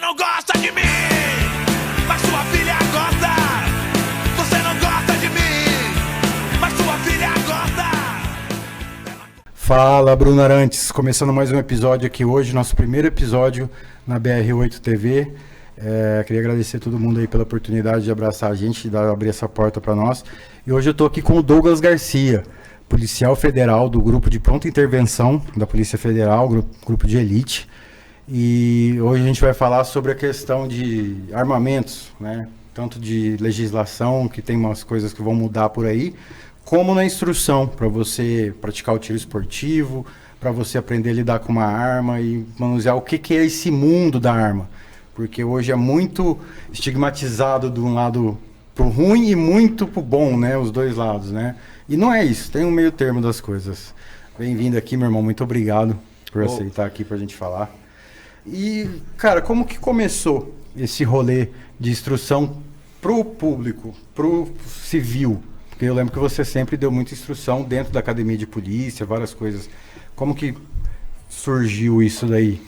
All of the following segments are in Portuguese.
não gosta de mim, mas sua filha gosta. Você não gosta de mim, mas sua filha gosta. Fala, Bruno Arantes, começando mais um episódio aqui hoje, nosso primeiro episódio na BR8 TV. Queria agradecer a todo mundo aí pela oportunidade de abraçar a gente, de abrir essa porta para nós. E hoje eu estou aqui com o Douglas Garcia, policial federal do grupo de pronta intervenção da Polícia Federal, grupo de elite. E hoje a gente vai falar sobre a questão de armamentos, né? Tanto de legislação, que tem umas coisas que vão mudar por aí, como na instrução, para você praticar o tiro esportivo, para você aprender a lidar com uma arma e manusear o que é esse mundo da arma. Porque hoje é muito estigmatizado de um lado pro ruim e muito pro bom, né? Os dois lados, né? E não é isso, tem um meio termo das coisas. Bem-vindo aqui, meu irmão, muito obrigado por aceitar aqui pra gente falar. E, cara, como que começou esse rolê de instrução pro público, pro civil? Porque eu lembro que você sempre deu muita instrução dentro da academia de polícia, várias coisas. Como que surgiu isso daí?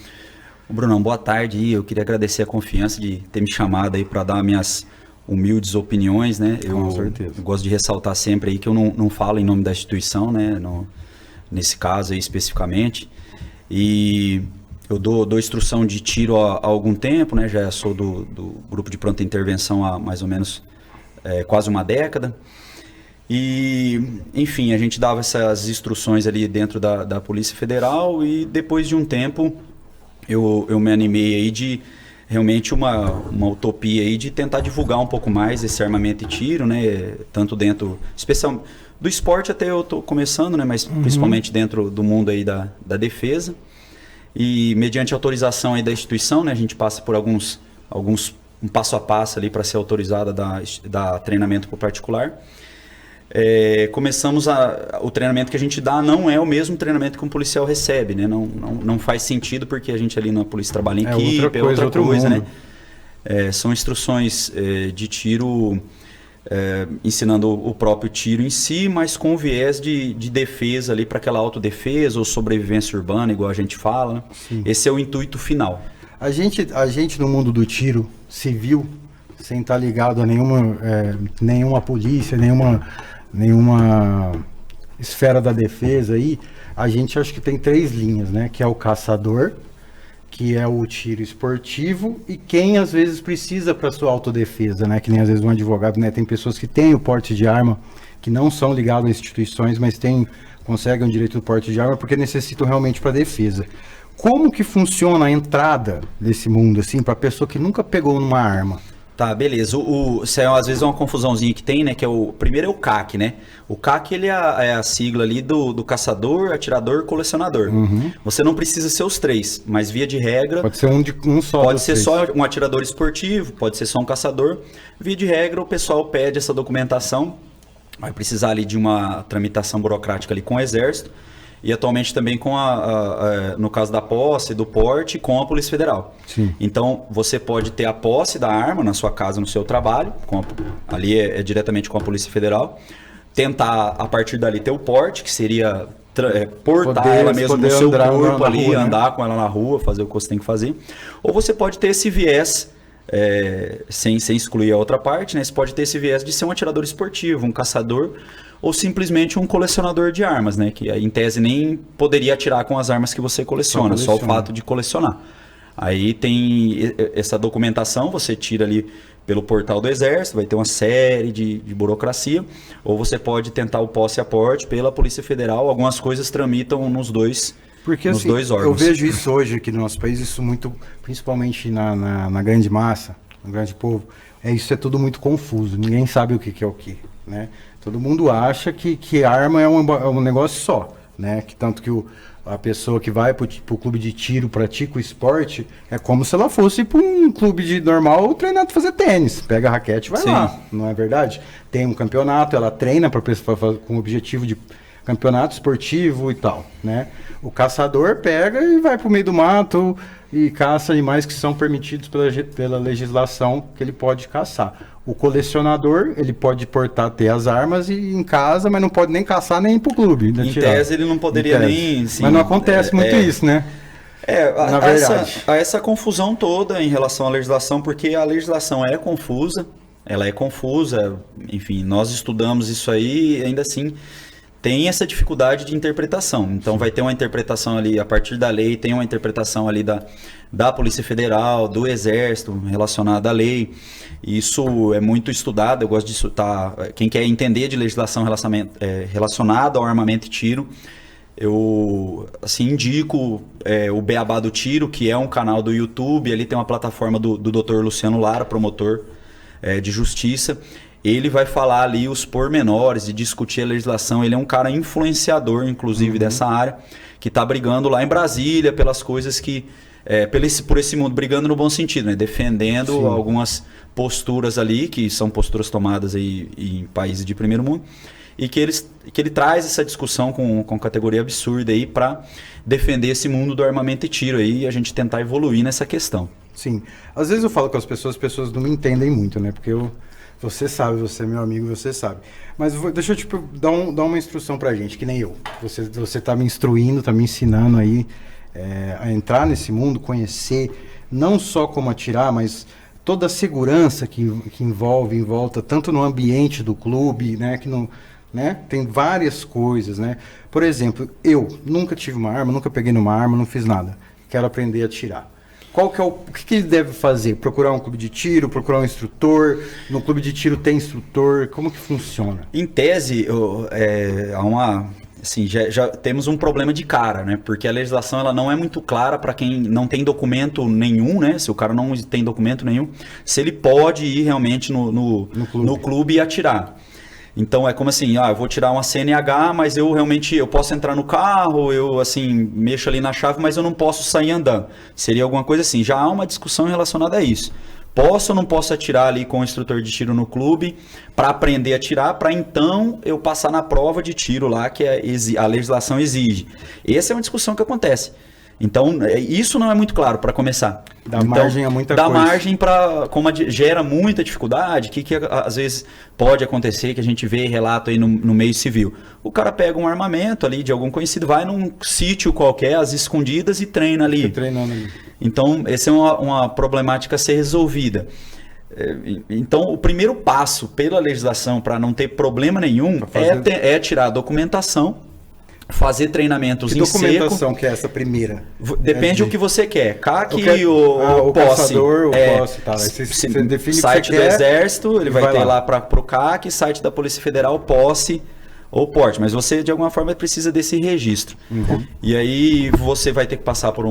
Brunão, boa tarde. Eu queria agradecer a confiança de ter me chamado aí para dar minhas humildes opiniões, né? Com certeza. Eu gosto de ressaltar sempre aí que eu não falo em nome da instituição, né? Nesse caso aí especificamente. E eu dou instrução de tiro há algum tempo, né? Já sou do grupo de pronta intervenção há mais ou menos quase uma década. E, enfim, a gente dava essas instruções ali dentro da Polícia Federal e depois de um tempo eu me animei aí de realmente uma utopia aí de tentar divulgar um pouco mais esse armamento e tiro, né? Tanto dentro, especialmente do esporte até eu tô começando, né? Mas principalmente dentro do mundo aí da defesa. E mediante autorização aí da instituição, né? A gente passa por alguns um passo a passo ali para ser autorizada da treinamento por particular. Começamos o treinamento que a gente dá não é o mesmo treinamento que um policial recebe, né? Não faz sentido porque a gente ali na polícia trabalha em equipe, é outra coisa, né? São instruções de tiro, ensinando o próprio tiro em si, mas com viés de defesa ali para aquela autodefesa ou sobrevivência urbana, igual a gente fala, né? Esse é o intuito final. A gente no mundo do tiro civil, sem estar ligado a nenhuma polícia, nenhuma esfera da defesa aí, a gente acho que tem 3 linhas, né? Que é o caçador, que é o tiro esportivo e quem às vezes precisa para sua autodefesa, né? Que nem às vezes um advogado, né? Tem pessoas que têm o porte de arma, que não são ligadas a instituições, mas conseguem o direito do porte de arma porque necessitam realmente para defesa. Como que funciona a entrada desse mundo, assim, para a pessoa que nunca pegou numa arma? Tá, beleza. Às vezes é uma confusãozinha que tem, né? Que primeiro é o CAC, né? O CAC ele é a sigla ali do caçador, atirador, colecionador. Você não precisa ser os 3, mas via de regra... Pode ser um só. Pode ser só um atirador esportivo, pode ser só um caçador. Via de regra, o pessoal pede essa documentação. Vai precisar ali de uma tramitação burocrática ali com o Exército. E atualmente também no caso da posse, do porte, com a Polícia Federal. Sim. Então, você pode ter a posse da arma na sua casa, no seu trabalho, ali é diretamente com a Polícia Federal. Tentar, a partir dali, ter o porte, que seria portar ela mesmo no seu corpo ali, rua, andar com ela na rua, fazer o que você tem que fazer. Ou você pode ter esse viés, sem excluir a outra parte, né? Você pode ter esse viés de ser um atirador esportivo, um caçador, ou simplesmente um colecionador de armas, né? Que em tese nem poderia atirar com as armas que você coleciona, só o fato de colecionar. Aí tem essa documentação, você tira ali pelo portal do Exército, vai ter uma série de burocracia, ou você pode tentar o posse a porte pela Polícia Federal, algumas coisas tramitam nos dois dois órgãos. Eu vejo isso hoje aqui no nosso país, isso muito, principalmente na grande massa, no grande povo, isso é tudo muito confuso, ninguém sabe o que é o que, né? Todo mundo acha que arma é um negócio só, né? Que tanto que a pessoa que vai pro clube de tiro, pratica o esporte, é como se ela fosse para um clube de normal treinar para fazer tênis. Pega a raquete e vai lá, não é verdade? Tem um campeonato, ela treina com o objetivo de campeonato esportivo e tal, né? O caçador pega e vai pro meio do mato e caça animais que são permitidos pela legislação que ele pode caçar. O colecionador, ele pode ter as armas em casa, mas não pode nem caçar nem ir pro clube. Em tese, ele não poderia nem... Sim, mas não acontece muito isso, né? Na verdade. Essa confusão toda em relação à legislação, porque a legislação é confusa, ela é confusa, enfim, nós estudamos isso aí e ainda assim tem essa dificuldade de interpretação. Então vai ter uma interpretação ali, a partir da lei, tem uma interpretação ali da Polícia Federal, do Exército, relacionada à lei. Isso é muito estudado, eu gosto de estudar. Quem quer entender de legislação relacionada ao armamento e tiro, eu assim, indico o Beabá do Tiro, que é um canal do YouTube, ali tem uma plataforma do Dr. Luciano Lara, promotor de justiça. Ele vai falar ali os pormenores e discutir a legislação. Ele é um cara influenciador, inclusive, dessa área, que está brigando lá em Brasília pelas coisas que... por esse mundo, brigando no bom sentido, né? Defendendo Sim. algumas posturas ali, que são posturas tomadas aí em países de primeiro mundo, e que ele traz essa discussão com categoria absurda aí para defender esse mundo do armamento e tiro aí, e a gente tentar evoluir nessa questão. Sim. Às vezes eu falo com as pessoas não me entendem muito, né? Porque você sabe, você é meu amigo, você sabe. Mas deixa eu te dar uma instrução pra gente, que nem eu. Você tá me instruindo, tá me ensinando aí a entrar nesse mundo, conhecer não só como atirar, mas toda a segurança que envolve em volta, tanto no ambiente do clube, né? Tem várias coisas, né? Por exemplo, eu nunca tive uma arma, nunca peguei numa arma, não fiz nada. Quero aprender a atirar. O que ele deve fazer? Procurar um clube de tiro, procurar um instrutor? No clube de tiro tem instrutor? Como que funciona? Em tese, assim, já temos um problema de cara, né? Porque a legislação ela não é muito clara para quem não tem documento nenhum, né? Se o cara não tem documento nenhum, se ele pode ir realmente no clube e atirar. Então é como assim, eu vou tirar uma CNH, mas eu posso entrar no carro, eu assim, mexo ali na chave, mas eu não posso sair andando. Seria alguma coisa assim. Já há uma discussão relacionada a isso. Posso ou não posso atirar ali com o instrutor de tiro no clube para aprender a atirar, para então eu passar na prova de tiro lá que a legislação exige. Essa é uma discussão que acontece. Então, isso não é muito claro para começar. Dá margem a muita coisa. Dá margem para... Gera muita dificuldade, o que às vezes pode acontecer, que a gente vê relato aí no meio civil. O cara pega um armamento ali de algum conhecido, vai num sítio qualquer, às escondidas, e treina ali. Treinando ali. Então, essa é uma problemática a ser resolvida. Então, o primeiro passo pela legislação para não ter problema nenhum é tirar a documentação, fazer treinamentos em seco. Que documentação que é essa primeira? Depende do que você quer. CAC ou posse. Caçador, o posse, tá. Você define site que você do quer, Exército, ele vai ter lá para o CAC, site da Polícia Federal, posse ou porte, mas você de alguma forma precisa desse registro. Uhum. E aí você vai ter que passar por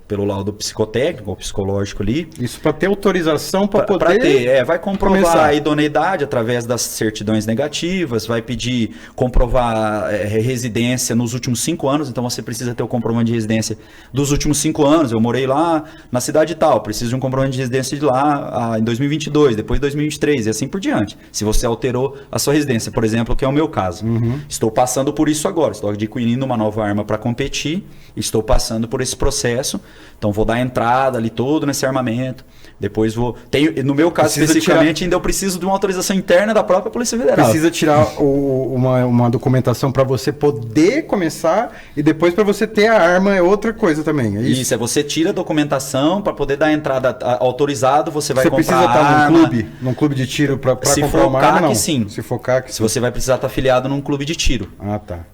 pelo laudo psicotécnico ou psicológico ali. Isso para ter autorização para poder... Para ter, vai comprovar começar. a idoneidade através das certidões negativas, vai pedir comprovar residência nos últimos 5 anos, então você precisa ter o comprovante de residência dos últimos 5 anos. Eu morei lá na cidade tal, preciso de um comprovante de residência de lá em 2022, depois 2023 e assim por diante. Se você alterou a sua residência, por exemplo, que é o meu caso. Uhum. Estou passando por isso agora, estou adquirindo uma nova arma para competir, estou passando por esse processo, então vou dar entrada ali todo nesse armamento, depois no meu caso especificamente, ainda eu preciso de uma autorização interna da própria Polícia Federal. Precisa tirar uma documentação para você poder começar e depois para você ter a arma é outra coisa também, é isso? Isso, você tira a documentação para poder dar entrada autorizado, você vai comprar precisa estar arma. num clube de tiro para comprar uma CAC, arma, não? sim. Se for CAC, se você vai precisar estar afiliado num clube de tiro. Ah, tá.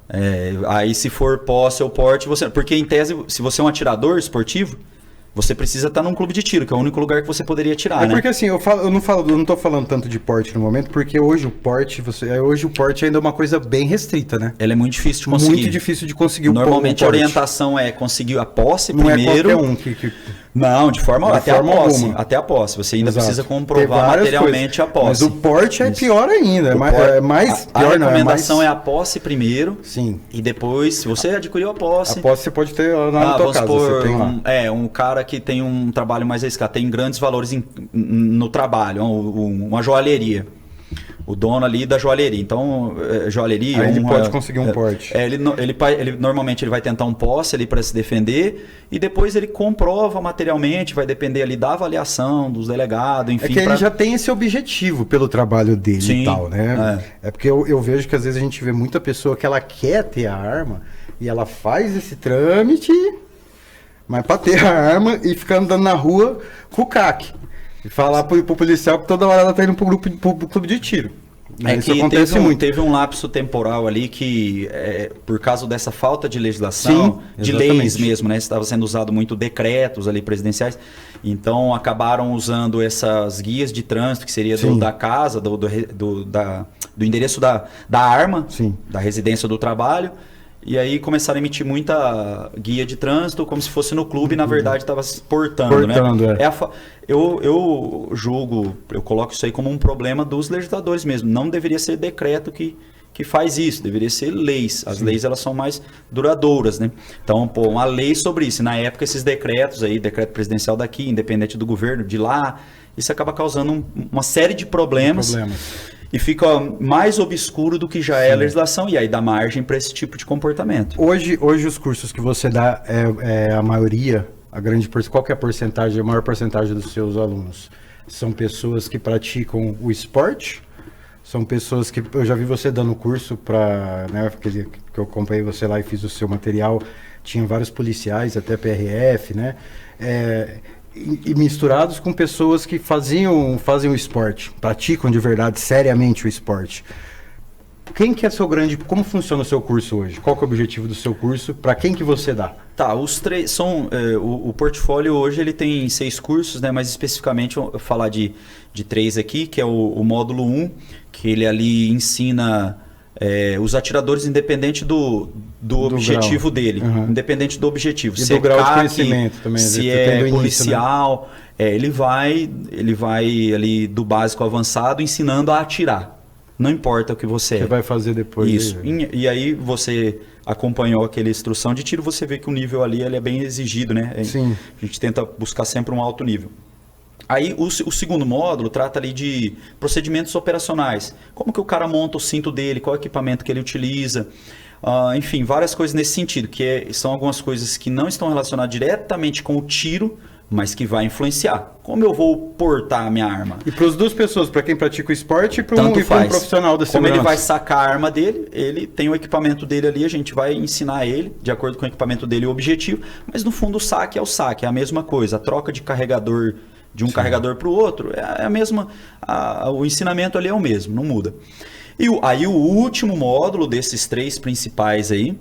Aí se for posse ou porte, porque em tese, se você é um atirador esportivo, você precisa estar num clube de tiro, que é o único lugar que você poderia atirar, né? Porque assim, eu não tô falando tanto de porte no momento, porque hoje o porte ainda é uma coisa bem restrita, né? Ela é muito difícil de conseguir. Muito difícil de conseguir Normalmente o a porte. orientação é conseguir a posse Não primeiro. É qualquer um que... Não, de forma alguma. Até a posse. Você ainda Exato. precisa comprovar materialmente a posse. Mas o porte é pior ainda. A recomendação é a posse primeiro. Sim. E depois, se você adquiriu a posse... A posse você pode ter lá na tua casa. Você tem lá. Um cara que tem um trabalho mais arriscado, tem grandes valores no trabalho, uma joalheria. O dono ali da joalheria. Então, joalheria... Aí ele pode conseguir um porte. Ele normalmente ele vai tentar um posse ali para se defender e depois ele comprova materialmente, vai depender ali da avaliação dos delegados, enfim. É que ele já tem esse objetivo pelo trabalho dele. Sim, e tal, né? É porque eu vejo que às vezes a gente vê muita pessoa que ela quer ter a arma e ela faz esse trâmite, mas para ter a arma e ficar andando na rua com o CAC. E falar pro policial que toda hora ela tá indo pro clube de tiro. Isso acontece muito. Teve um lapso temporal ali que, por causa dessa falta de legislação, Sim, de leis mesmo, né? Estava sendo usado muito decretos ali presidenciais, então acabaram usando essas guias de trânsito, que seria da casa, do endereço da arma, Sim. da residência do trabalho, e aí começaram a emitir muita guia de trânsito, como se fosse no clube, e na verdade estava se portando, né? Eu julgo, eu coloco isso aí como um problema dos legisladores mesmo. Não deveria ser decreto que faz isso, deveria ser leis. As leis, elas são mais duradouras, né? Então, uma lei sobre isso. Na época, esses decretos aí, decreto presidencial daqui, independente do governo, de lá, isso acaba causando uma série de problemas. E fica mais obscuro do que já é a legislação, e aí dá margem para esse tipo de comportamento. Hoje os cursos que você dá, a maioria, qual que é a maior porcentagem dos seus alunos? São pessoas que praticam o esporte? São pessoas que... Eu já vi você dando curso para... Né, que eu acompanhei você lá e fiz o seu material. Tinha vários policiais, até PRF, né? E misturados com pessoas que fazem o esporte, praticam de verdade, seriamente o esporte. Quem que é como funciona o seu curso hoje? Qual que é o objetivo do seu curso? Para quem que você dá? Tá, os três são... o portfólio hoje ele tem 6 cursos, né? Mas especificamente eu vou falar de 3 aqui, que é o módulo 1, que ele ali ensina... os atiradores, independente do objetivo grau dele, independente do objetivo, e se do grau CAC, de conhecimento também, se é policial, né? Ele vai ali do básico ao avançado ensinando a atirar, não importa o que você vai fazer depois. Isso, e aí você acompanhou aquela instrução de tiro, você vê que o nível ali ele é bem exigido, né? Sim. A gente tenta buscar sempre um alto nível. Aí o segundo módulo trata ali de procedimentos operacionais. Como que o cara monta o cinto dele, qual equipamento que ele utiliza. Enfim, várias coisas nesse sentido, são algumas coisas que não estão relacionadas diretamente com o tiro, mas que vai influenciar. Como eu vou portar a minha arma? E para as duas pessoas, para quem pratica o esporte e para um profissional da segurança. Como ele vai sacar a arma dele, ele tem o equipamento dele ali, a gente vai ensinar ele, de acordo com o equipamento dele, o objetivo. Mas no fundo o saque é o saque, é a mesma coisa. A troca de carregador de um carregador para o outro, é a mesma, o ensinamento ali é o mesmo, não muda. E aí o último módulo desses 3 principais aí,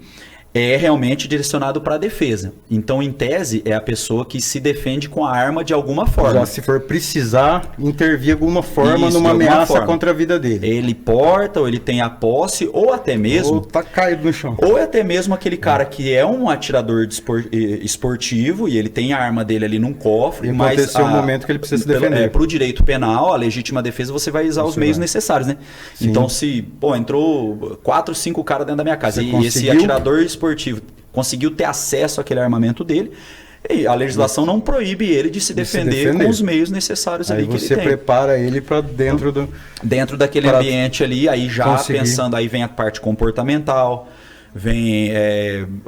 é realmente direcionado para a defesa. Então, em tese, é a pessoa que se defende com a arma de alguma forma. Já se for precisar intervir de alguma forma numa ameaça contra a vida dele. Ele porta, ou ele tem a posse, ou até mesmo... Ou tá caído no chão. Ou é até mesmo aquele cara que é um atirador esportivo e ele tem a arma dele ali num cofre, e mas... aconteceu um momento que ele precisa se defender. Para o direito penal, a legítima defesa, você vai usar os meios necessários, né? Sim. Então, se entrou 4, 5 caras dentro da minha casa e esse atirador esportivo conseguiu ter acesso àquele armamento dele, e a legislação não proíbe ele de se defender com os meios necessários ali que ele tem. Aí você prepara ele para dentro daquele ambiente ali, aí já pensando, aí vem a parte comportamental, vem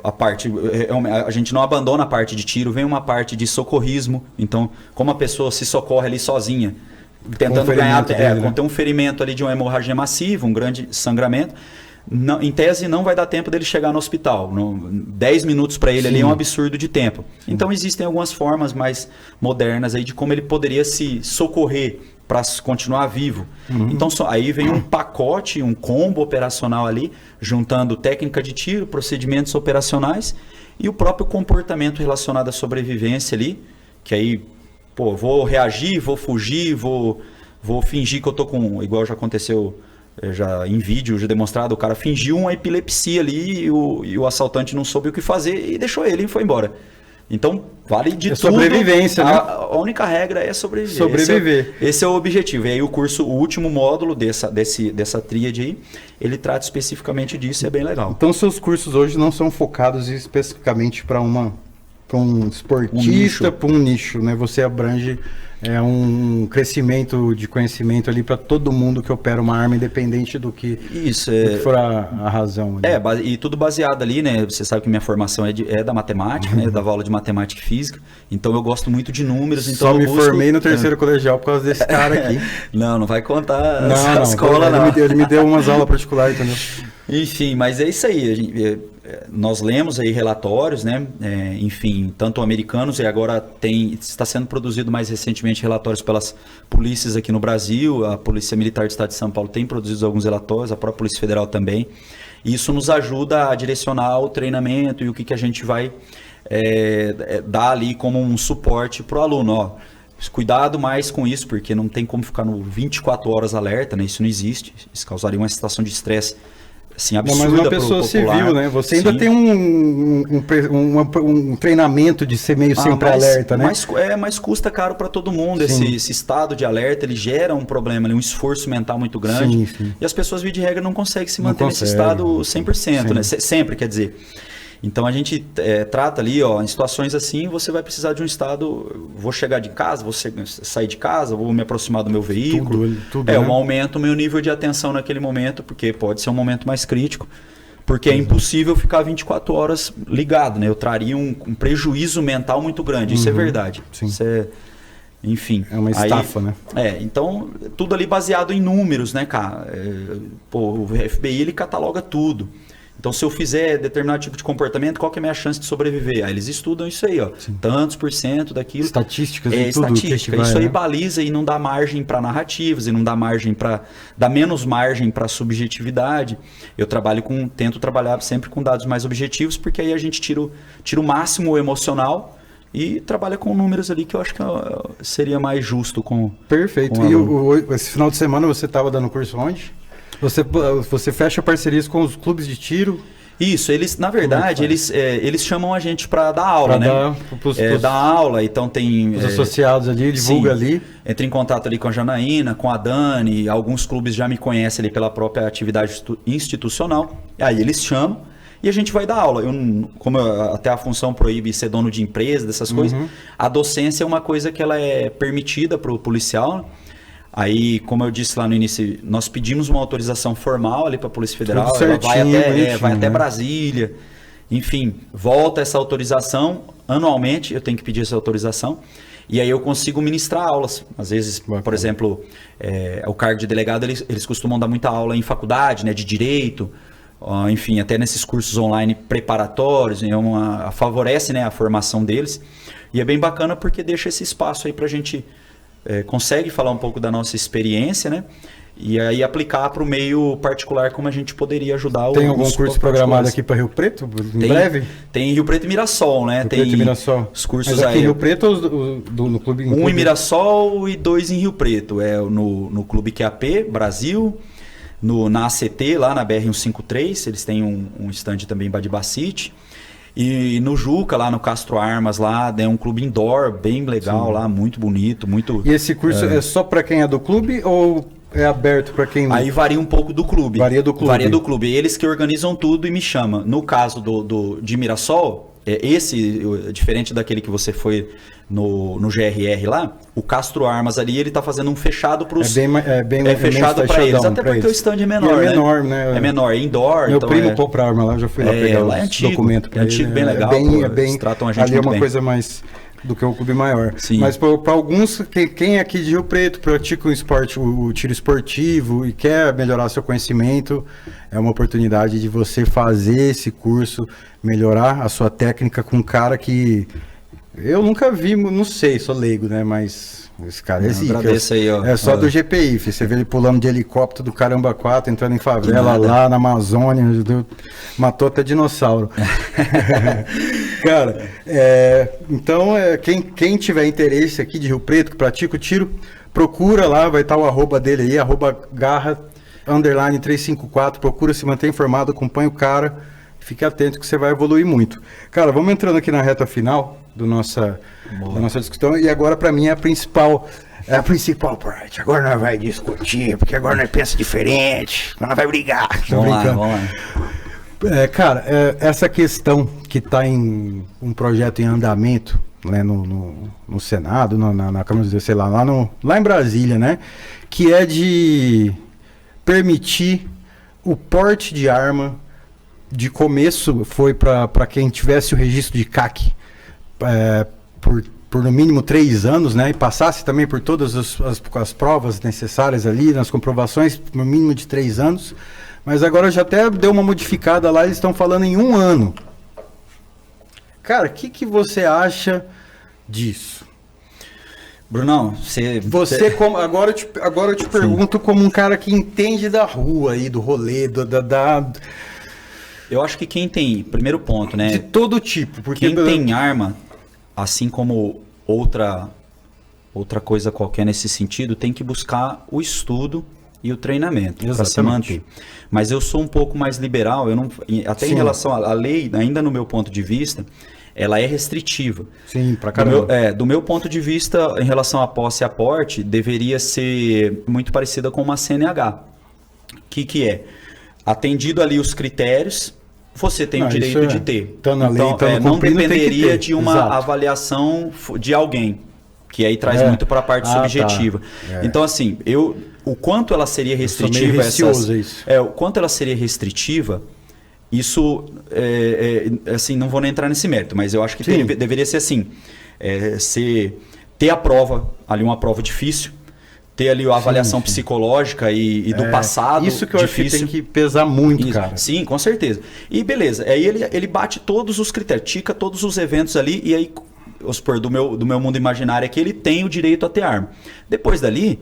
a parte... A gente não abandona a parte de tiro, vem uma parte de socorrismo. Então, como a pessoa se socorre ali sozinha, tentando ganhar... Quando tem um ferimento ali de uma hemorragia massiva, um grande sangramento, não, em tese não vai dar tempo dele chegar no hospital. 10 minutos para ele ali é um absurdo de tempo. Então existem algumas formas mais modernas aí de como ele poderia se socorrer para continuar vivo. Então aí vem um pacote, um combo operacional ali, juntando técnica de tiro, procedimentos operacionais e o próprio comportamento relacionado à sobrevivência ali, que aí, vou reagir, vou fugir, vou fingir que eu tô com, igual já aconteceu já em vídeo, já demonstrado, o cara fingiu uma epilepsia ali e o assaltante não soube o que fazer e deixou ele e foi embora. Então, vale de tudo. Sobrevivência, né? A única regra é sobreviver. Sobreviver. Esse é o objetivo. E aí o último módulo dessa tríade aí, ele trata especificamente disso e é bem legal. Então, seus cursos hoje não são focados especificamente para um esportista, para um nicho, né? Você abrange um crescimento de conhecimento ali para todo mundo que opera uma arma, independente do que, isso, do que for a razão. Ali. E tudo baseado ali, né? Você sabe que minha formação é da matemática, né? Da aula de matemática e física. Então eu gosto muito de números. Então Só me formei no terceiro colegial por causa desse cara aqui. Não vai contar a escola, não. Ele me deu umas aulas particulares, entendeu? Enfim, mas é isso aí. Nós lemos aí relatórios, né? Enfim, tanto americanos e agora está sendo produzido mais recentemente relatórios pelas polícias aqui no Brasil. A Polícia Militar do Estado de São Paulo tem produzido alguns relatórios, a própria Polícia Federal também. Isso nos ajuda a direcionar o treinamento e o que a gente vai dar ali como um suporte para o aluno. Ó, cuidado mais com isso, porque não tem como ficar no 24 horas alerta, né? Isso não existe. Isso causaria uma situação de estresse assim, absurda. Mas uma pessoa civil, né? Você ainda tem um treinamento de ser meio sempre alerta, né? Mas custa caro para todo mundo. Esse estado de alerta, ele gera um problema, um esforço mental muito grande. Sim. E as pessoas, via de regra, não conseguem se manter nesse estado 100%, né? Sempre, quer dizer. Então a gente trata ali, ó, em situações assim, você vai precisar de um estado. Vou chegar de casa, vou sair de casa, vou me aproximar do meu veículo. Tudo, né? Eu aumento o meu nível de atenção naquele momento, porque pode ser um momento mais crítico, porque é impossível ficar 24 horas ligado, né? Eu traria um prejuízo mental muito grande, isso é verdade. Sim. Isso enfim. É uma estafa, né? Então, tudo ali baseado em números, né, cara? O FBI, ele cataloga tudo. Então, se eu fizer determinado tipo de comportamento, qual que é a minha chance de sobreviver? Aí eles estudam isso aí, ó. Sim. Tantos % daquilo. Estatísticas e tudo. Estatística. Isso aí baliza e não dá margem para narrativas, e não dá margem para... dá menos margem para subjetividade. Eu tento trabalhar sempre com dados mais objetivos, porque aí a gente tira o máximo emocional e trabalha com números ali que eu acho que seria mais justo com... Perfeito. E esse final de semana você estava dando curso onde? Você fecha parcerias com os clubes de tiro? Isso, na verdade, eles chamam a gente para dar aula, né? Dar aula, então tem... Os associados ali, divulga ali. Entra em contato ali com a Janaína, com a Dani, alguns clubes já me conhecem ali pela própria atividade institucional. Aí eles chamam e a gente vai dar aula. Como até a função proíbe ser dono de empresa, dessas coisas, a docência é uma coisa que ela é permitida para o policial. Aí, como eu disse lá no início, nós pedimos uma autorização formal ali para a Polícia Federal, ela vai até Brasília, enfim, volta essa autorização, anualmente eu tenho que pedir essa autorização, e aí eu consigo ministrar aulas. Às vezes, por exemplo, o cargo de delegado, eles costumam dar muita aula em faculdade, né, de direito, enfim, até nesses cursos online preparatórios, favorece, né, a formação deles, e é bem bacana porque deixa esse espaço aí para a gente... consegue falar um pouco da nossa experiência, né? E aí aplicar para o meio particular como a gente poderia ajudar. Tem algum curso programado aqui para Rio Preto, em breve? Tem Rio Preto e Mirassol, né? Rio Preto e Mirassol. Os cursos. Mas aqui em Rio Preto ou no clube? Um em Mirassol e 2 em Rio Preto. No Clube QAP, Brasil, na ACT, lá na BR-153, eles têm um stand também em Badibacite. E no Juca, lá no Castro Armas, lá é um clube indoor bem legal. Sim. Lá, muito bonito, muito... E esse curso é só para quem é do clube ou é aberto para quem... Aí varia um pouco do clube. Varia do clube. Eles que organizam tudo e me chamam. No caso de Mirassol, diferente daquele que você foi no GRR lá, o Castro Armas ali, ele tá fazendo um fechado para os... É fechado para eles, até porque o stand é menor, né? É menor, né? É menor, é indoor. Meu primo compra arma lá, já fui lá pegar os documentos para ele. É antigo, bem legal. Eles tratam a gente ali muito bem. É uma coisa mais do que o clube maior. Sim. Mas para alguns, quem é aqui de Rio Preto pratica o esporte, o tiro esportivo e quer melhorar seu conhecimento, é uma oportunidade de você fazer esse curso, melhorar a sua técnica com um cara que eu nunca vi, não sei, sou leigo, né? Mas esse cara é zica. Agradeço aí, ó. É só do GPI, filho. Você vê ele pulando de helicóptero do Caramba 4, entrando em favela lá na Amazônia, matou até dinossauro. Cara, então quem tiver interesse aqui de Rio Preto, que pratica o tiro, procura lá, vai estar o arroba dele aí, @garra_354, procura se manter informado, acompanha o cara, fique atento que você vai evoluir muito. Cara, vamos entrando aqui na reta final da nossa discussão, e agora para mim é a principal parte. Agora nós vai discutir, porque agora nós pensa diferente, nós vai brigar. Vamos lá. Cara, essa questão que está em um projeto em andamento, né, no Senado, na Câmara, sei lá, lá em Brasília, né, que é de permitir o porte de arma. De começo foi para quem tivesse o registro de CAC por no mínimo 3 anos, né, e passasse também por todas as provas necessárias ali, nas comprovações, no mínimo de 3 anos. Mas agora já até deu uma modificada lá, eles estão falando em 1 ano. Cara, o que você acha disso? Brunão, Agora eu te pergunto como um cara que entende da rua aí, do rolê, eu acho que quem tem, primeiro ponto, né? de todo tipo. Porque Quem tem arma, assim como outra coisa qualquer nesse sentido, tem que buscar o estudo e o treinamento para se manter. Mas eu sou um pouco mais liberal, até em relação à lei, ainda no meu ponto de vista, ela é restritiva. Sim, pra caramba. Do meu ponto de vista, em relação à posse e aporte, deveria ser muito parecida com uma CNH. O que é? Atendido ali os critérios, você tem o direito de ter. Tá na lei, não dependeria de uma avaliação de alguém, que aí traz muito para a parte subjetiva. Tá. Então, assim, o quanto ela seria restritiva, o quanto ela seria restritiva, isso, assim, não vou nem entrar nesse mérito, mas eu acho que deveria ser assim, ter a prova, ali uma prova difícil, ter ali a avaliação psicológica e do passado. Isso que eu acho que tem que pesar muito, cara. Sim, com certeza. E beleza, aí ele bate todos os critérios, tica todos os eventos ali, e aí, vamos supor, do meu mundo imaginário aqui, ele tem o direito a ter arma. Depois dali,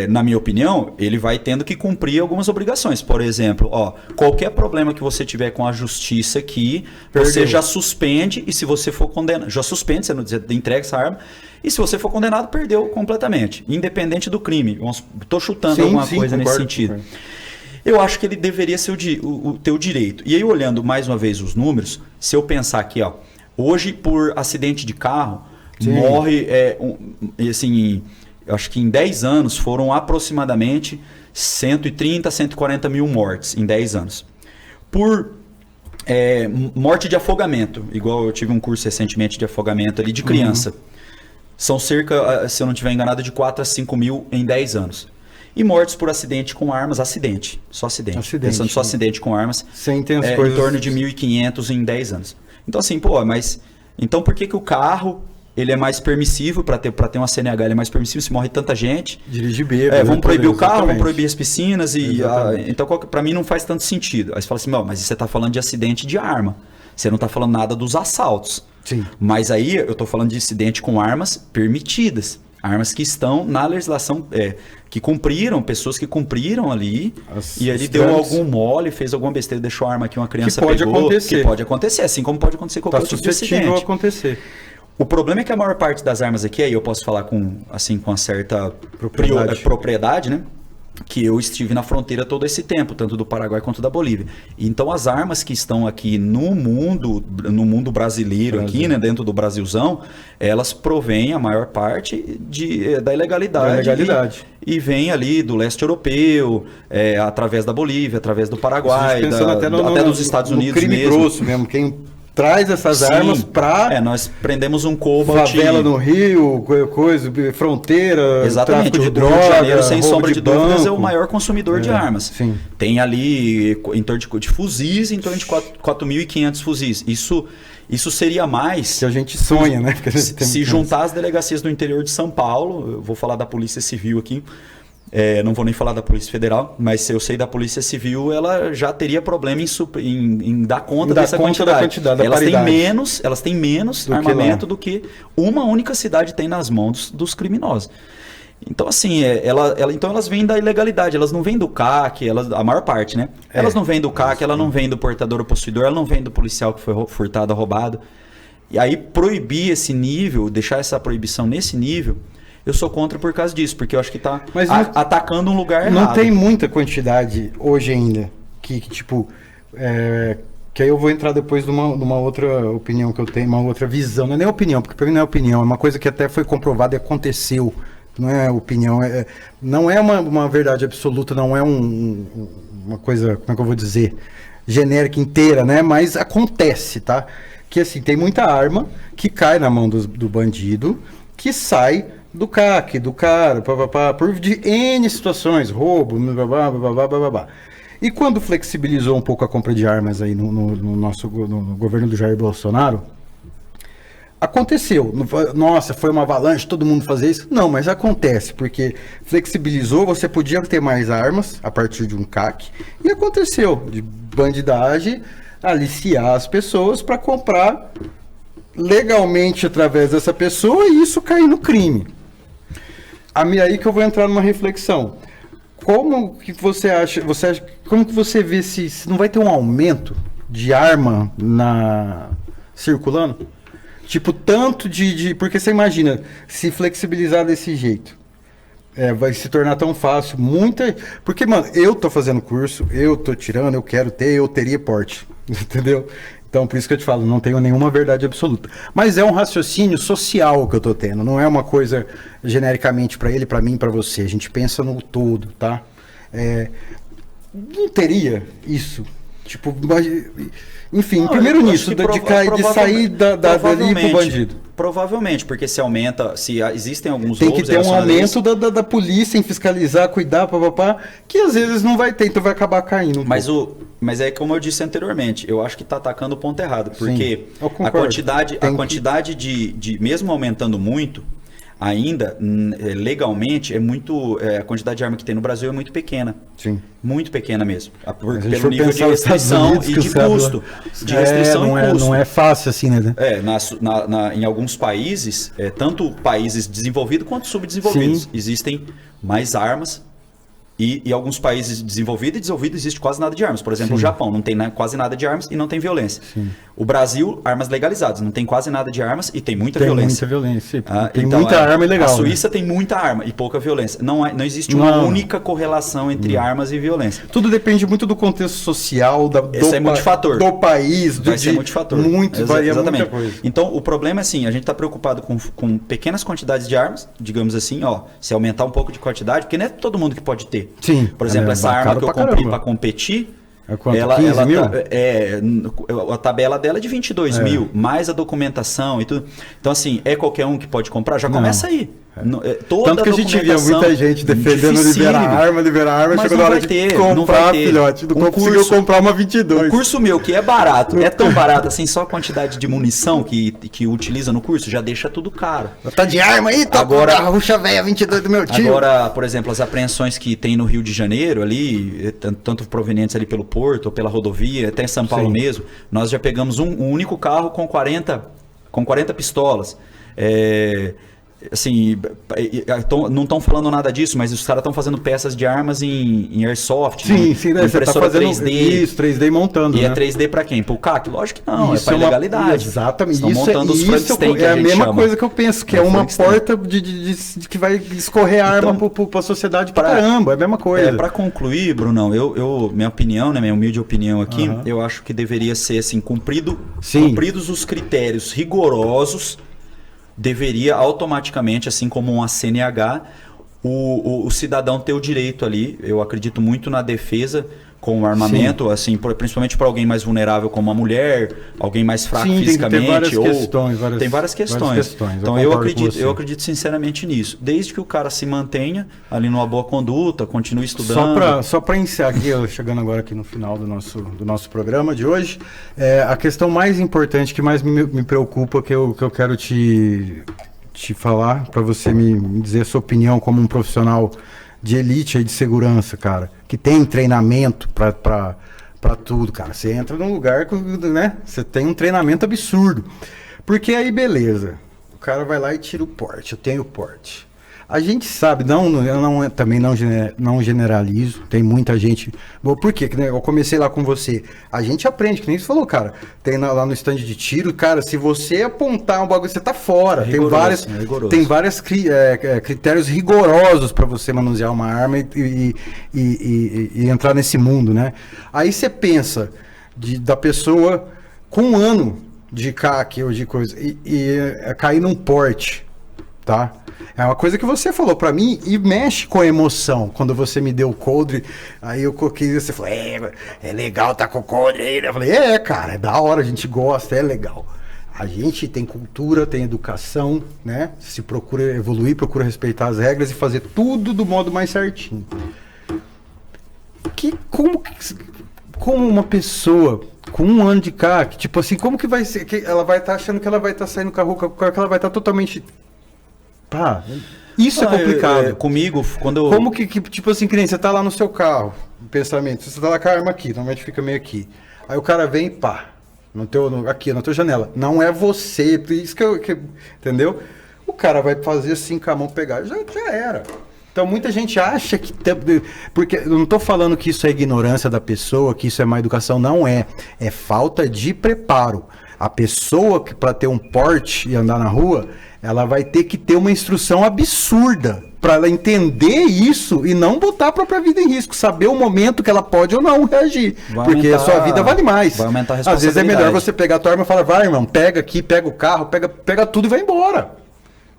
na minha opinião, ele vai tendo que cumprir algumas obrigações. Por exemplo, qualquer problema que você tiver com a justiça aqui, você já suspende, e se você for condenado, já suspende, você não entrega essa arma, e se você for condenado, perdeu completamente, independente do crime. Estou chutando alguma coisa nesse sentido. Eu acho que ele deveria ser ter o direito. E aí, olhando mais uma vez os números, se eu pensar aqui, hoje por acidente de carro, morre, assim, eu acho que em 10 anos foram aproximadamente 130, 140 mil mortes em 10 anos. Por morte de afogamento, igual eu tive um curso recentemente de afogamento ali de criança. São cerca, se eu não estiver enganado, de 4 a 5 mil em 10 anos. E mortes por acidente com armas, só acidente. Pensando só acidente com armas, sem ter as coisas... em torno de 1.500 em 10 anos. Então assim, mas então por que o carro ele é mais permissivo, para ter uma CNH ele é mais permissivo, se morre tanta gente. Dirigir bêbado. Vamos proibir o carro, vamos proibir as piscinas. Então, para mim, não faz tanto sentido. Aí você fala assim, mas você está falando de acidente de arma. Você não está falando nada dos assaltos. Sim. Mas aí eu estou falando de acidente com armas permitidas. Armas que estão na legislação, que cumpriram, pessoas que cumpriram ali, e ele deu algum mole, fez alguma besteira, deixou a arma que uma criança pegou. Que pode acontecer, assim como pode acontecer qualquer outro tipo de acidente. Tá suscetível a acontecer. O problema é que a maior parte das armas aqui, aí eu posso falar com uma certa propriedade, né? Que eu estive na fronteira todo esse tempo, tanto do Paraguai quanto da Bolívia. Então as armas que estão aqui no mundo brasileiro, aqui, né, dentro do Brasilzão, elas provêm a maior parte da ilegalidade. E vem ali do leste europeu, através da Bolívia, através do Paraguai, até dos Estados Unidos crime mesmo. Grosso mesmo, quem traz essas armas para... nós prendemos um cobalt... Favela no Rio, fronteira, exatamente, tráfico de droga, Rio de Janeiro, sem sombra de banco. dúvidas, é o maior consumidor de armas. Sim. Tem ali, em torno de fuzis, em torno de 4.500 fuzis. Isso seria mais... Que a gente sonha, né? Se juntar as delegacias do interior de São Paulo, eu vou falar da Polícia Civil aqui, não vou nem falar da Polícia Federal, mas se eu sei da Polícia Civil, ela já teria problema em dar conta dessa quantidade. Elas têm menos armamento do que uma única cidade tem nas mãos dos criminosos. Então, assim, então elas vêm da ilegalidade, elas não vêm do CAC, a maior parte, né? Elas não vêm do CAC, ela não vem do portador ou possuidor, ela não vem do policial que foi furtado ou roubado. E aí proibir esse nível, deixar essa proibição nesse nível, eu sou contra por causa disso, porque eu acho que está atacando um lugar errado. Não tem muita quantidade hoje ainda, que aí eu vou entrar depois numa outra opinião que eu tenho, uma outra visão. Não é nem opinião, porque para mim não é opinião, é uma coisa que até foi comprovada e aconteceu. Não é opinião, não é uma verdade absoluta, não é uma coisa, como é que eu vou dizer, genérica inteira, né? Mas acontece, tá? Que assim, tem muita arma que cai na mão do bandido, que sai do CAC, do cara, por de N situações, roubo, E quando flexibilizou um pouco a compra de armas aí no governo do Jair Bolsonaro, Aconteceu. Nossa, foi uma avalanche, todo mundo fazer isso. Não, mas acontece, porque flexibilizou, você podia ter mais armas a partir de um CAC. E aconteceu, de bandidagem, aliciar as pessoas para comprar legalmente através dessa pessoa e isso cair no crime. Aí que eu vou entrar numa reflexão. Como que você acha, como que você vê se não vai ter um aumento de arma circulando? Tipo, tanto porque você imagina, se flexibilizar desse jeito, vai se tornar tão fácil, porque, mano, eu tô fazendo curso, eu tô tirando, eu teria porte, entendeu? Então, por isso que eu te falo, não tenho nenhuma verdade absoluta. Mas é um raciocínio social que eu tô tendo, não é uma coisa genericamente para ele, para mim, para você. A gente pensa no todo, tá? Não teria isso. Tipo, enfim, primeiro nisso, de sair dali pro bandido. Provavelmente, porque se aumenta, se existem alguns tem que ter um aumento da polícia em fiscalizar, cuidar, papapá, que às vezes não vai ter, então vai acabar caindo. Mas é como eu disse anteriormente, eu acho que está atacando o ponto errado, porque sim, a quantidade de mesmo aumentando muito, ainda legalmente a quantidade de arma que tem no Brasil é muito pequena. Sim. Muito pequena mesmo. Pelo nível de restrição e de custo. De restrição e custo. Não é fácil assim, né? Em alguns países, tanto países desenvolvidos quanto subdesenvolvidos, sim, existem mais armas. E alguns países desenvolvidos e desenvolvidos existe quase nada de armas. Por exemplo, sim, o Japão não tem quase nada de armas e não tem violência. Sim. O Brasil, armas legalizadas, não tem quase nada de armas e tem muita violência. Tem muita violência. Tem muita arma ilegal. A Suíça tem muita arma e pouca violência. Não existe uma única correlação entre armas e violência. Tudo depende muito do contexto social, é multifator. Do país. Vai ser multifator. Varia exatamente. Muita coisa. Então, o problema é assim, a gente está preocupado com pequenas quantidades de armas, digamos assim, se aumentar um pouco de quantidade, porque não é todo mundo que pode ter. Sim. Por exemplo, essa arma que eu comprei para competir, a tabela dela é de 22 mil, mais a documentação e tudo. Então, assim, é qualquer um que pode comprar? Já começa aí. Tanto que a gente via muita gente defendendo liberar arma, chegou na hora de comprar, filhote. Não conseguiu comprar uma 22. O curso meu, que é barato, é tão barato assim, só a quantidade de munição que utiliza no curso já deixa tudo caro. Tá de arma aí? Agora, a ruxa velha 22 do meu tio. Agora, por exemplo, as apreensões que tem no Rio de Janeiro ali, tanto provenientes ali pelo porto ou pela rodovia, até em São Paulo mesmo, nós já pegamos um único carro com 40 pistolas. Assim, não estão falando nada disso, mas os caras estão fazendo peças de armas em airsoft, sim, você tá fazendo 3D. Isso, 3D montando, e né? é 3D pra quem? Pro CAC? Lógico que não, isso é pra ilegalidade. Exatamente. Estão montando os Frankenstein, que é a mesma chama. coisa que eu penso, que é uma porta de que vai escorrer a arma pra sociedade pra caramba, é a mesma coisa. Pra concluir, Brunão, minha opinião, né, minha humilde opinião aqui, eu acho que deveria ser assim, cumpridos os critérios rigorosos, deveria automaticamente, assim como uma CNH, o cidadão ter o direito ali. Eu acredito muito na defesa com o armamento, sim, assim, principalmente para alguém mais vulnerável como uma mulher, alguém mais fraco, sim, fisicamente. Tem várias questões. Então eu acredito sinceramente nisso. Desde que o cara se mantenha ali numa boa conduta, continue estudando. Só para encerrar aqui, chegando agora aqui no final do nosso programa de hoje, a questão mais importante, que mais me preocupa, que eu quero te falar, para você me dizer a sua opinião como um profissional de elite aí de segurança, cara, que tem treinamento pra tudo, cara. Você entra num lugar, né? Você tem um treinamento absurdo. Porque aí, beleza, o cara vai lá e tira o porte. Eu tenho porte. A gente sabe, também não generalizo, tem muita gente. Por quê? Eu comecei lá com você. A gente aprende, que nem você falou, cara. Tem lá no stand de tiro, cara, se você apontar um bagulho, você tá fora. Tem vários critérios rigorosos para você manusear uma arma e entrar nesse mundo, né? Aí você pensa da pessoa com um ano de CAC ou de coisa e cair num porte, tá? É uma coisa que você falou pra mim e mexe com a emoção. Quando você me deu o coldre, aí eu coloquei, você falou, é legal tá com o coldre aí. Eu falei, cara, é da hora, a gente gosta, é legal. A gente tem cultura, tem educação, né? Se procura evoluir, procura respeitar as regras e fazer tudo do modo mais certinho. como uma pessoa com 1 ano de CAC, tipo assim, como que vai ser, que ela vai estar achando que ela vai estar saindo com a rua, que ela vai estar totalmente... Pá, isso é complicado. Comigo, quando eu... Como que, tipo assim, que nem você tá lá no seu carro, pensamento, você tá lá com a arma aqui, normalmente fica meio aqui. Aí o cara vem e pá, aqui na tua janela. Não é você, isso entendeu? O cara vai fazer assim com a mão, pegar, já era. Então muita gente acha que... Porque eu não estou falando que isso é ignorância da pessoa, que isso é má educação, não é. É falta de preparo. A pessoa que para ter um porte e andar na rua, ela vai ter que ter uma instrução absurda para ela entender isso e não botar a própria vida em risco, saber o momento que ela pode ou não reagir, porque a sua vida vale mais. Vai aumentar a responsabilidade. Às vezes é melhor você pegar a tua arma e falar, vai irmão, pega aqui, pega o carro, pega tudo e vai embora.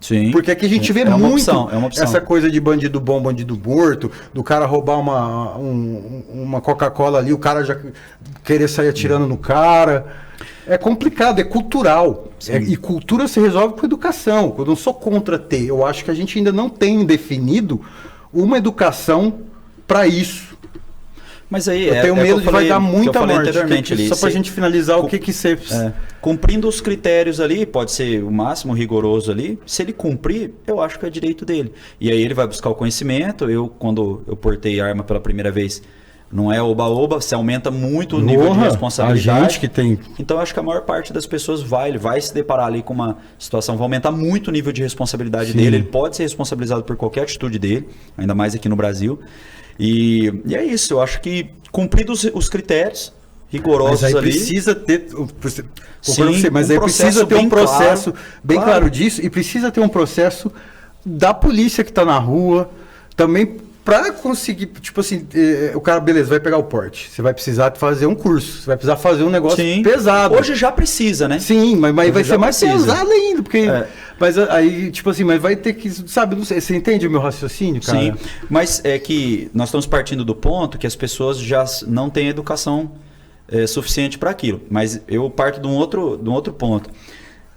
Sim. Porque aqui a gente vê uma muito opção. essa coisa de bandido bom, bandido morto, do cara roubar uma Coca-Cola ali, o cara já querer sair atirando no cara. É complicado, é cultural. E cultura se resolve com educação. Eu não sou contra ter. Eu acho que a gente ainda não tem definido uma educação para isso. Mas aí eu tenho medo de vai dar muita morte. Ali, só para a gente finalizar, o que você... Cumprindo os critérios ali, pode ser o máximo rigoroso ali, se ele cumprir, eu acho que é direito dele. E aí ele vai buscar o conhecimento. Quando eu portei arma pela primeira vez, não é oba-oba, se aumenta muito o nível de responsabilidade. A gente que tem... Então eu acho que a maior parte das pessoas vai se deparar ali com uma situação, vai aumentar muito o nível de responsabilidade dele, ele pode ser responsabilizado por qualquer atitude dele, ainda mais aqui no Brasil. E é isso, eu acho que cumpridos os critérios rigorosos mas aí ali... precisa ter... Sim, mas aí precisa ter um processo bem claro disso, e precisa ter um processo da polícia que está na rua, também para conseguir, tipo assim, o cara, beleza, vai pegar o porte, você vai precisar fazer um curso, você vai precisar fazer um negócio pesado. Hoje já precisa, né? Sim, mas vai ser mais pesado ainda, porque... Mas aí, tipo assim, mas vai ter que, sabe, não sei, você entende o meu raciocínio, cara? Sim, mas é que nós estamos partindo do ponto que as pessoas já não têm educação suficiente para aquilo. Mas eu parto de um outro ponto.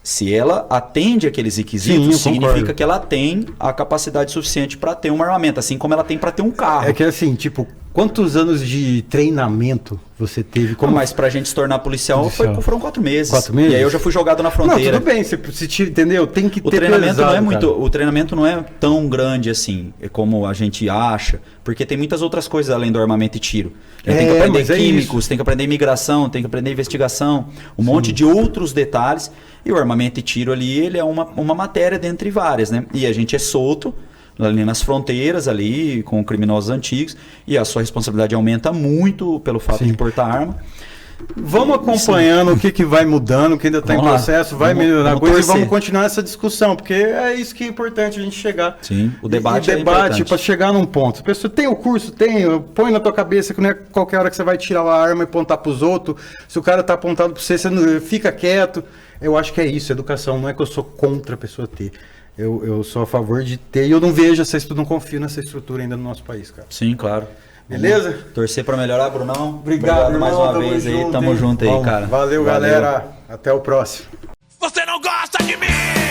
Se ela atende aqueles requisitos, significa que ela tem a capacidade suficiente para ter um armamento, assim como ela tem para ter um carro. É que assim, tipo, quantos anos de treinamento você teve? Mas pra gente se tornar policial foram 4 meses. 4 meses? E aí eu já fui jogado na fronteira. Não, tudo bem, você entendeu? Tem que ter treinamento pesado, o treinamento não é tão grande assim, como a gente acha, porque tem muitas outras coisas além do armamento e tiro. Tem que aprender químicos, tem que aprender imigração, tem que aprender investigação, um monte de outros detalhes. E o armamento e tiro ali, ele é uma matéria dentre várias, né? E a gente é solto ali nas fronteiras, ali, com criminosos antigos, e a sua responsabilidade aumenta muito pelo fato de portar arma. Vamos acompanhando o que vai mudando, que ainda está em processo, vai melhorar a coisa e vamos continuar essa discussão, porque é isso que é importante a gente chegar. Sim, o debate é importante. Para chegar num ponto. A pessoa tem o curso, põe na tua cabeça que não é qualquer hora que você vai tirar a arma e apontar para os outros. Se o cara está apontando para você não, fica quieto. Eu acho que é isso, educação. Não é que eu sou contra a pessoa ter. Eu sou a favor de ter e eu não vejo não confio nessa estrutura ainda no nosso país, cara. Sim, claro. Beleza? Vamos torcer para melhorar, Brunão. Obrigado mais uma vez aí. Tamo junto aí, cara. Valeu, galera. Até o próximo. Você não gosta de mim!